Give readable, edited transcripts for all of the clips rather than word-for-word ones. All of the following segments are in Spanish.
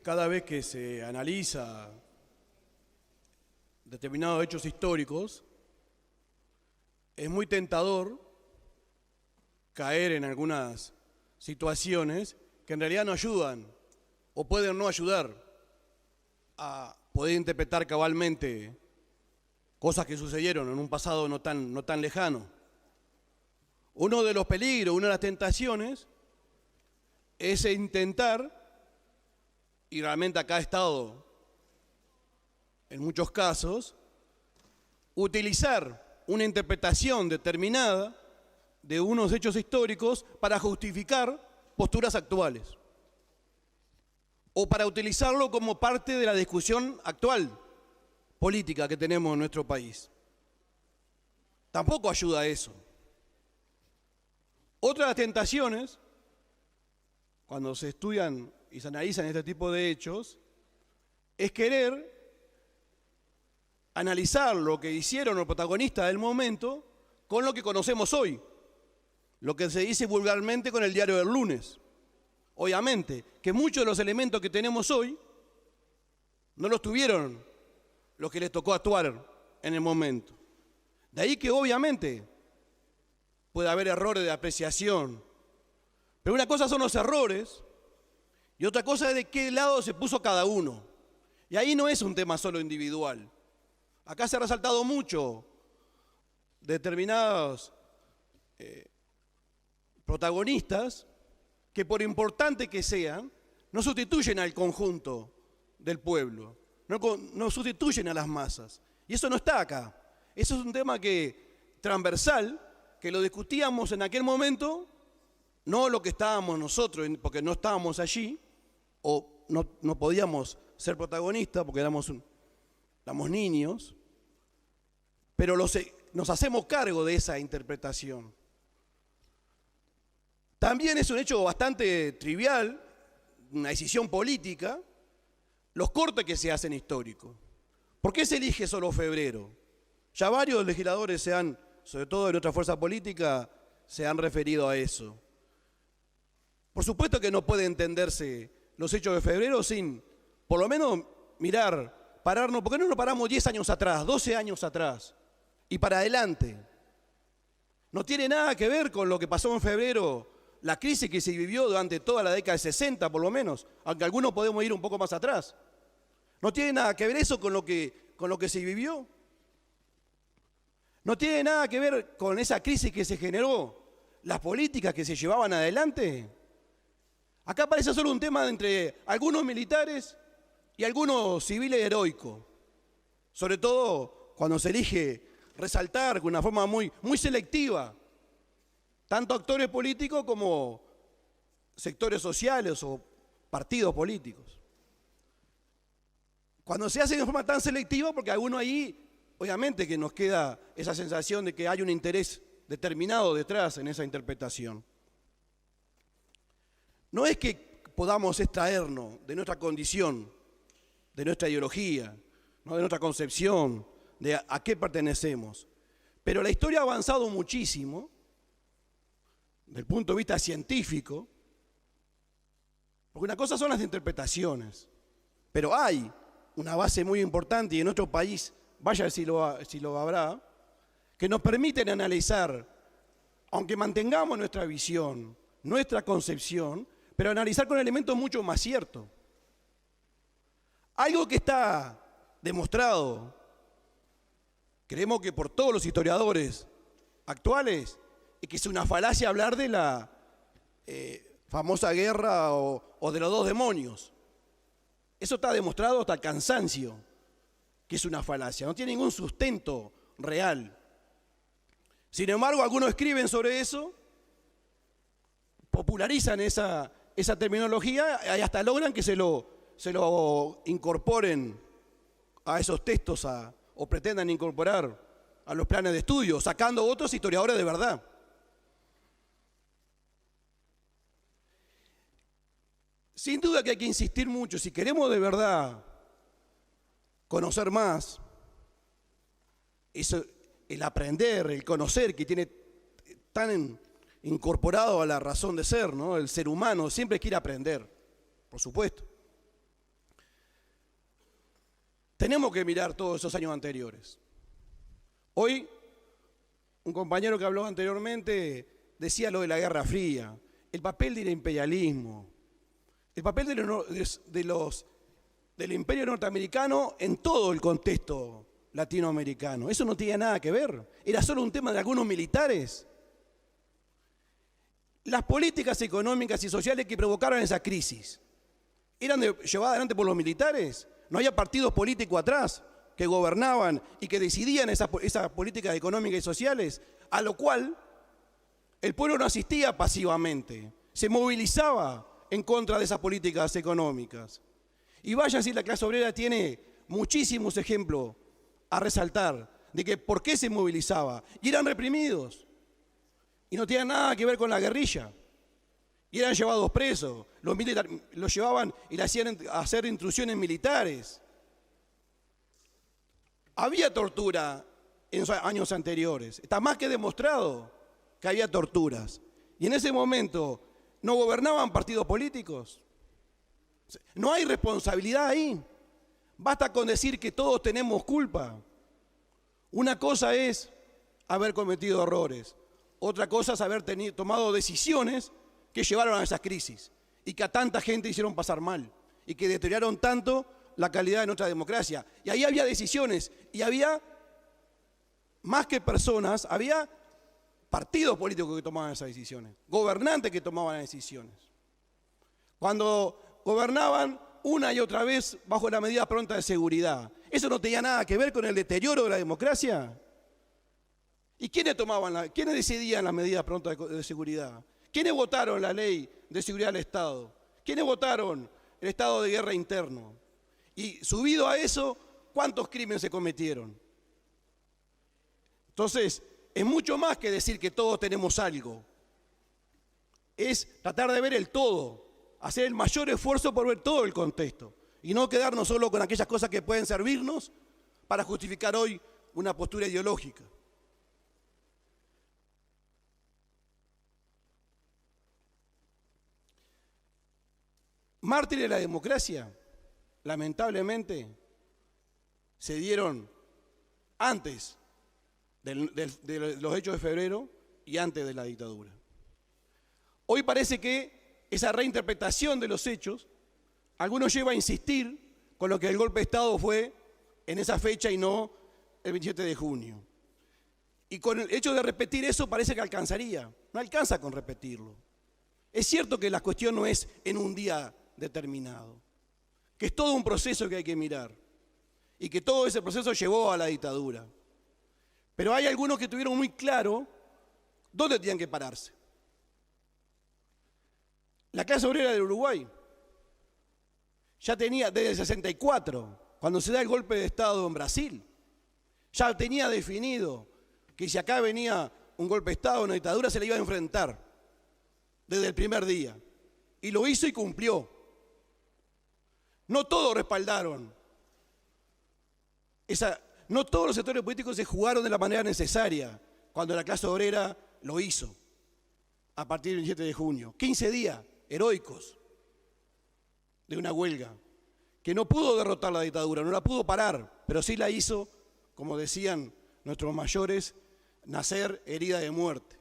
cada vez que se analiza determinados hechos históricos, es muy tentador caer en algunas situaciones que en realidad no ayudan o pueden no ayudar a poder interpretar cabalmente cosas que sucedieron en un pasado no tan lejano. Uno de los peligros, una de las tentaciones, es intentar, y realmente acá ha estado en muchos casos, utilizar una interpretación determinada de unos hechos históricos para justificar posturas actuales o para utilizarlo como parte de la discusión actual política que tenemos en nuestro país. Tampoco ayuda a eso. Otra de las tentaciones, cuando se estudian y se analizan este tipo de hechos, es querer analizar lo que hicieron los protagonistas del momento con lo que conocemos hoy, lo que se dice vulgarmente con el diario del lunes. Obviamente, que muchos de los elementos que tenemos hoy no los tuvieron los que les tocó actuar en el momento. De ahí que obviamente puede haber errores de apreciación, pero una cosa son los errores y otra cosa es de qué lado se puso cada uno. Y ahí no es un tema solo individual. Acá se ha resaltado mucho determinados protagonistas que por importante que sean, no sustituyen al conjunto del pueblo, no sustituyen a las masas. Y eso no está acá. Eso es un tema transversal, que lo discutíamos en aquel momento, no lo que estábamos nosotros, porque no estábamos allí, o no podíamos ser protagonistas porque éramos niños, pero nos hacemos cargo de esa interpretación. También es un hecho bastante trivial, una decisión política, los cortes que se hacen históricos. ¿Por qué se elige solo febrero? Ya varios legisladores sobre todo de nuestra fuerza política, se han referido a eso. Por supuesto que no puede entenderse los hechos de febrero sin, por lo menos, pararnos, ¿por qué no nos paramos 10 años atrás, 12 años atrás y para adelante? No tiene nada que ver con lo que pasó en febrero, la crisis que se vivió durante toda la década de 60 por lo menos, aunque algunos podemos ir un poco más atrás. No tiene nada que ver eso con lo que se vivió. No tiene nada que ver con esa crisis que se generó, las políticas que se llevaban adelante. Acá parece solo un tema entre algunos militares y algunos civiles heroicos. Sobre todo cuando se elige resaltar de una forma muy selectiva tanto actores políticos como sectores sociales o partidos políticos. Cuando se hace de forma tan selectiva, porque alguno ahí, obviamente que nos queda esa sensación de que hay un interés determinado detrás en esa interpretación. No es que podamos extraernos de nuestra condición, de nuestra ideología, no de nuestra concepción, de a qué pertenecemos. Pero la historia ha avanzado muchísimo, desde el punto de vista científico, porque una cosa son las interpretaciones, pero hay una base muy importante, y en nuestro país, vaya si lo habrá, que nos permiten analizar, aunque mantengamos nuestra visión, nuestra concepción, pero analizar con elementos mucho más ciertos. Algo que está demostrado, creemos que por todos los historiadores actuales, es que es una falacia hablar de la famosa guerra o de los dos demonios. Eso está demostrado hasta el cansancio, que es una falacia, no tiene ningún sustento real. Sin embargo, algunos escriben sobre eso, popularizan esa terminología y hasta logran que se lo incorporen a esos textos o pretendan incorporar a los planes de estudio, sacando otros historiadores de verdad. Sin duda que hay que insistir mucho, si queremos de verdad conocer más, el aprender, el conocer, que tiene tan incorporado a la razón de ser, ¿no? El ser humano siempre quiere aprender, por supuesto. tenemos que mirar todos esos años anteriores. Hoy, un compañero que habló anteriormente decía lo de la Guerra Fría, el papel del imperialismo, el papel del imperio norteamericano en todo el contexto latinoamericano. Eso no tenía nada que ver, era solo un tema de algunos militares. Las políticas económicas y sociales que provocaron esa crisis, ¿eran llevadas adelante por los militares? ¿No había partidos políticos atrás que gobernaban y que decidían esas políticas económicas y sociales? A lo cual el pueblo no asistía pasivamente, se movilizaba en contra de esas políticas económicas. Y vaya si la clase obrera tiene muchísimos ejemplos a resaltar de que por qué se movilizaba. Y eran reprimidos. Y no tenían nada que ver con la guerrilla. Y eran llevados presos. Los militares los llevaban y le hacían hacer intrusiones militares. Había tortura en los años anteriores. Está más que demostrado que había torturas. Y en ese momento no gobernaban partidos políticos. No hay responsabilidad ahí. Basta con decir que todos tenemos culpa. Una cosa es haber cometido errores. Otra cosa es haber tomado decisiones que llevaron a esas crisis y que a tanta gente hicieron pasar mal y que deterioraron tanto la calidad de nuestra democracia. Y ahí había decisiones y había, más que personas, había partidos políticos que tomaban esas decisiones, gobernantes que tomaban decisiones. Cuando gobernaban una y otra vez bajo la medida pronta de seguridad, ¿eso no tenía nada que ver con el deterioro de la democracia? ¿Y quiénes decidían las medidas prontas de seguridad? ¿Quiénes votaron la ley de seguridad del Estado? ¿Quiénes votaron el estado de guerra interno? Y subido a eso, ¿cuántos crímenes se cometieron? Entonces, es mucho más que decir que todos tenemos algo. Es tratar de ver el todo, hacer el mayor esfuerzo por ver todo el contexto y no quedarnos solo con aquellas cosas que pueden servirnos para justificar hoy una postura ideológica. Mártires de la democracia, lamentablemente, se dieron antes de los hechos de febrero y antes de la dictadura. Hoy parece que esa reinterpretación de los hechos, algunos lleva a insistir con lo que el golpe de Estado fue en esa fecha y no el 27 de junio. Y con el hecho de repetir eso parece que alcanzaría. No alcanza con repetirlo. Es cierto que la cuestión no es en un día determinado, que es todo un proceso que hay que mirar y que todo ese proceso llevó a la dictadura. Pero hay algunos que tuvieron muy claro dónde tenían que pararse. La clase obrera del Uruguay ya tenía, desde el 64, cuando se da el golpe de Estado en Brasil, ya tenía definido que si acá venía un golpe de Estado, una dictadura, se le iba a enfrentar desde el primer día. Y lo hizo y cumplió. No todos respaldaron. No todos los sectores políticos se jugaron de la manera necesaria cuando la clase obrera lo hizo a partir del 27 de junio. 15 días heroicos de una huelga que no pudo derrotar la dictadura, no la pudo parar, pero sí la hizo, como decían nuestros mayores, nacer herida de muerte,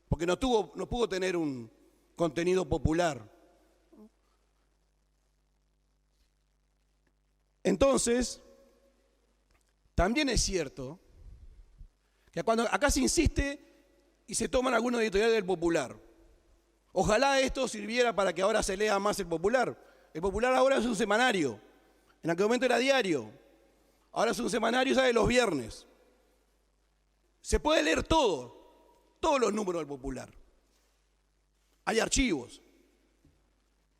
porque no pudo tener un contenido popular. Entonces, también es cierto que cuando acá se insiste y se toman algunos editoriales del Popular, ojalá esto sirviera para que ahora se lea más el Popular. El Popular ahora es un semanario, en aquel momento era diario, ahora es un semanario, sale los viernes. Se puede leer todos los números del Popular. Hay archivos.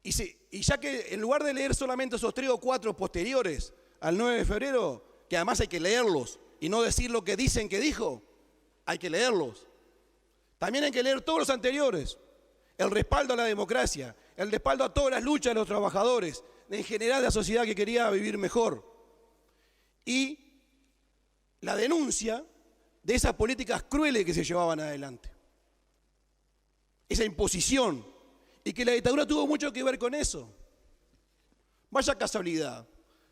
Y ya que en lugar de leer solamente esos 3 o 4 posteriores al 9 de febrero, que además hay que leerlos y no decir lo que dicen que dijo, hay que leerlos. También hay que leer todos los anteriores. El respaldo a la democracia, el respaldo a todas las luchas de los trabajadores, en general de la sociedad que quería vivir mejor. Y la denuncia de esas políticas crueles que se llevaban adelante. Esa imposición. Y que la dictadura tuvo mucho que ver con eso. Vaya casualidad.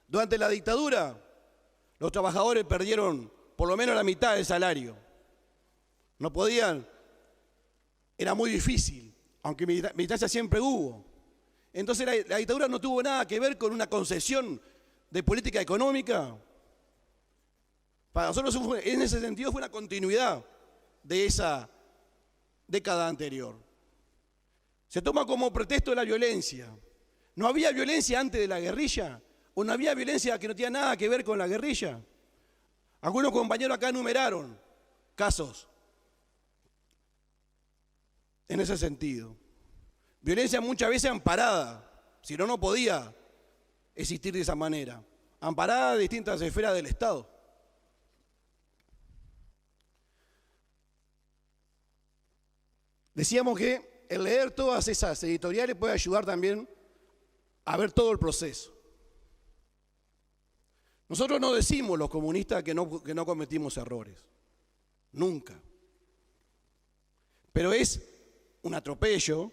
Durante la dictadura los trabajadores perdieron por lo menos la mitad del salario. No podían, era muy difícil, aunque militancia siempre hubo. Entonces la dictadura no tuvo nada que ver con una concesión de política económica. Para nosotros en ese sentido fue una continuidad de esa década anterior. Se toma como pretexto la violencia. ¿No había violencia antes de la guerrilla? ¿O no había violencia que no tenía nada que ver con la guerrilla? Algunos compañeros acá enumeraron casos en ese sentido. Violencia muchas veces amparada, si no, no podía existir de esa manera. Amparada de distintas esferas del Estado. Decíamos que el leer todas esas editoriales puede ayudar también a ver todo el proceso. Nosotros no decimos los comunistas que no cometimos errores. Nunca. Pero es un atropello,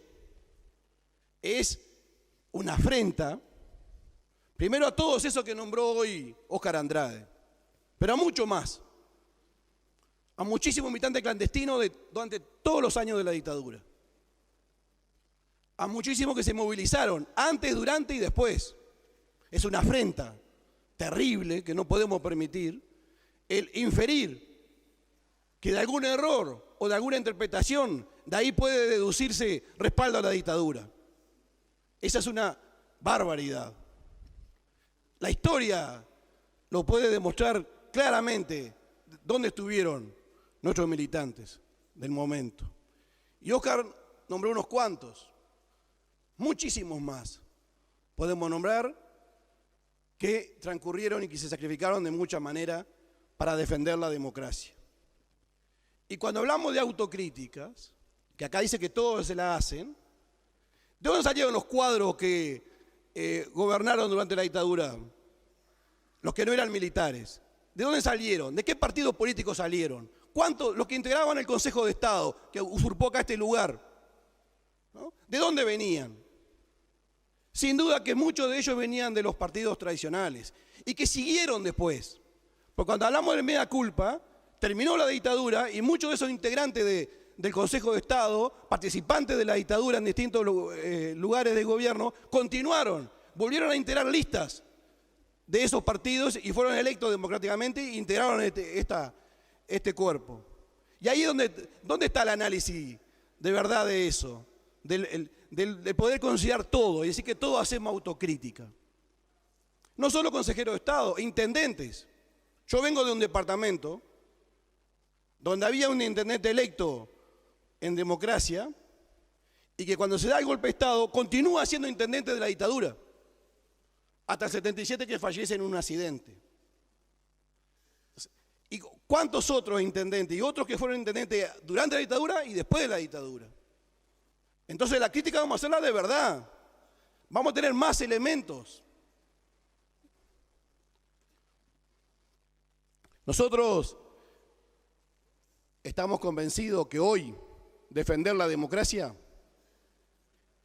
es una afrenta, primero a todos esos que nombró hoy Óscar Andrade, pero a mucho más. A muchísimos militantes clandestinos durante todos los años de la dictadura. A muchísimos que se movilizaron antes, durante y después. Es una afrenta terrible que no podemos permitir el inferir que de algún error o de alguna interpretación de ahí puede deducirse respaldo a la dictadura. Esa es una barbaridad. La historia lo puede demostrar claramente dónde estuvieron nuestros militantes del momento. Y Óscar nombró unos cuantos, muchísimos más. Podemos nombrar que transcurrieron y que se sacrificaron de mucha manera para defender la democracia. Y cuando hablamos de autocríticas, que acá dice que todos se la hacen, ¿de dónde salieron los cuadros que gobernaron durante la dictadura? Los que no eran militares. ¿De dónde salieron? ¿De qué partidos políticos salieron? ¿Cuántos? Los que integraban el Consejo de Estado, que usurpó acá este lugar, ¿no? ¿De dónde venían? Sin duda que muchos de ellos venían de los partidos tradicionales y que siguieron después. Porque cuando hablamos de mea culpa, terminó la dictadura y muchos de esos integrantes del Consejo de Estado, participantes de la dictadura en distintos lugares de gobierno, continuaron, volvieron a integrar listas de esos partidos y fueron electos democráticamente e integraron este cuerpo. Y ahí es donde está el análisis de verdad de eso, de poder considerar todo y decir que todos hacemos autocrítica. No solo consejeros de Estado, intendentes. Yo vengo de un departamento donde había un intendente electo en democracia y que cuando se da el golpe de Estado continúa siendo intendente de la dictadura hasta el 77 que fallece en un accidente. ¿Y cuántos otros intendentes y otros que fueron intendentes durante la dictadura y después de la dictadura? Entonces la crítica vamos a hacerla de verdad. Vamos a tener más elementos. Nosotros estamos convencidos que hoy defender la democracia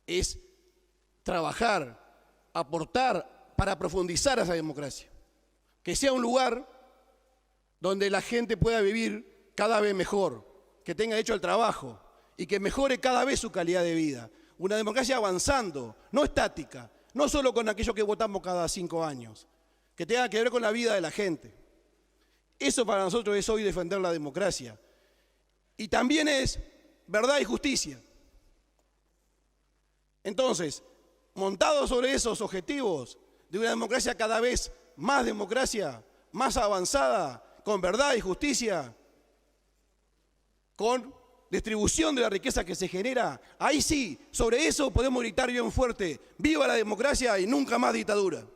es trabajar, aportar para profundizar esa democracia. Que sea un lugar donde la gente pueda vivir cada vez mejor, que tenga derecho al trabajo y que mejore cada vez su calidad de vida. Una democracia avanzando, no estática, no solo con aquello que votamos cada 5 años, que tenga que ver con la vida de la gente. Eso para nosotros es hoy defender la democracia. Y también es verdad y justicia. Entonces, montados sobre esos objetivos de una democracia cada vez más democracia, más avanzada, con verdad y justicia, con distribución de la riqueza que se genera, ahí sí, sobre eso podemos gritar bien fuerte: ¡viva la democracia y nunca más dictadura!